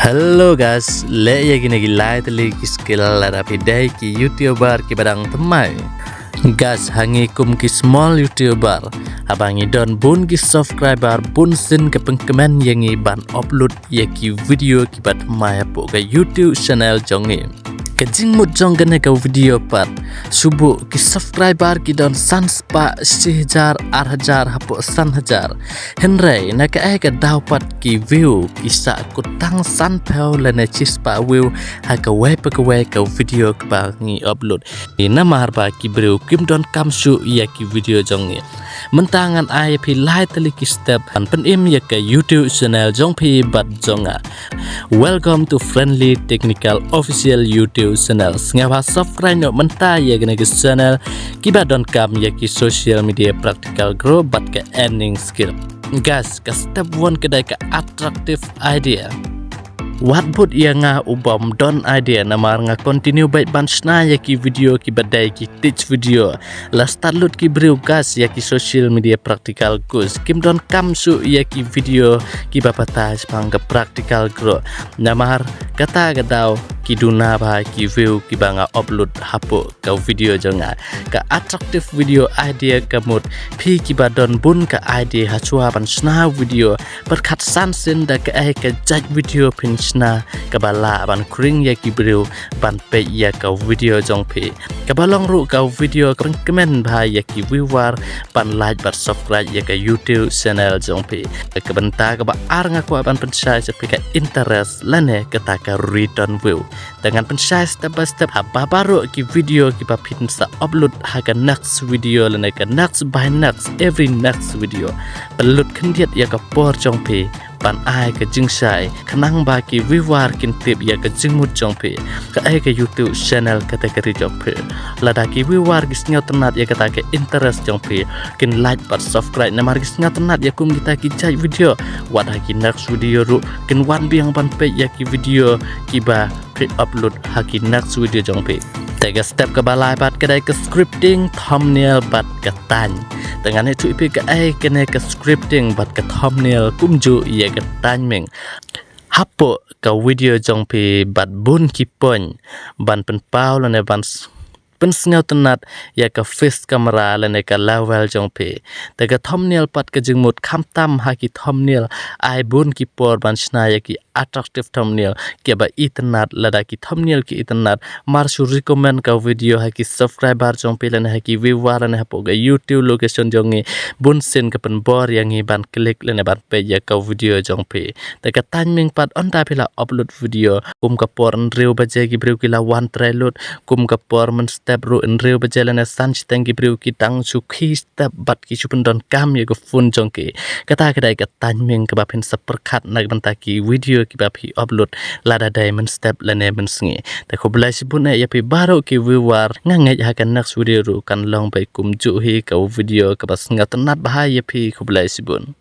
Hello guys, le ya gini gilai teli skill lara pidai ki YouTuber ki badang temai. Guys, hangi kum ki small YouTuber, abangi don bun ki subscriber bun sin ke pengkemen yangi ban upload ya ki video ki bat mai po ke YouTube channel jongi. Kajing mut jong gane ka video pat subuh ki subscriber ki don sans pa 1000 8,000 hapo 1,000 henry na ka dapat ki view isa ku tang san pel lana chis pa view ha ka we pa ka video ka ngi upload ina mar ba ki bro kim don kam su ya ki video jong ni mentangan ai pi lai tali ki step an pen im ya ka YouTube channel jong pi bat jonga. Welcome to Friendly Technical Official YouTube channel. Ngapa subscribe no menta ya gana ke channel kiba don kam ya ki social media practical grow but ke earning skill. Guys, ke step 1 kedai ke attractive idea. What put ia nga ubam don idea namar nga continue baik bansna ya ki video ki badai ki teach video la start lut ki brio gas ya ki social media practical course kim don kam su ya ki video ki bapata spang ke practical grow namar kata gadau ki duna ba ki view ki banga upload hapo ka video jonga ka attractive video idea kamut pi ki badon bun ka idea hachua bansna video berkat sansin da ka judge video pin na kabala ban kring ya ki brio ban pe ya ka video jong pe kabalong ru ka video kring comment ba ya ki viewer ban like ban subscribe ya ka YouTube channel jong pe ka benta ka ba ar nga ko ban pensai sepi ka interest lane kata ka return view dengan pensai step by step apa baru ki video ki ba pin sa upload ha ka next video lane ka next by next every next video pelut kendiat ya ka por jong pe ban ai ke jingsai kanang ba ki viewer kin tip ya ke jingmut jong pe ka ai ke YouTube channel kategori jong pe lada ki viewer gis ngau tenat ya kata ke interest jong pe kin like but subscribe na mar gis ngau tenat ya kum kita ki jai video wat ha ki next video ru kin wan biang ban pe ya ki video ki ba pe upload ha ki next video jong pe tega step ke balai bat kedai ke scripting thumbnail bat ke tan dengan itu ipi ke ai kene ke scripting bat ke thumbnail kumju ye ke tan meng hapo ka video jong pi bat bun ki pon ban pen pau lane ban pen ngau tenat ya ka face camera lane ka level jong pi tega thumbnail pat ke jingmut kham tam ha ki thumbnail ai bun ki por ban sna ya ki attractive thumbnail ke ba itnat lada ki thumbnail ki itnat mar su recommend ka video ha ki subscriber jong pe lane ha ki viewer lane ha po ga YouTube location jong bun sen ka pen bor yang i ban click lane ban pe ya ka video jong pe te ka timing pat on ta pila upload video kum ka por reu ba je ki breu ki la one try load kum ka por men step ru en reu ba je lane san chitang ki breu ki tang su khi step bat ki chupun don kam ye ko phone jong ke kata kedai ka timing ka ba pin seperkat nak banta ki video ki ba phi upload Lada diamond step lane men sngi te ko blai sibun ya pi baro ki viewer ngangai ha kan next video ru kan long bai kum ju hi ka video ka bas ngat nat bahaya pi ko blai sibun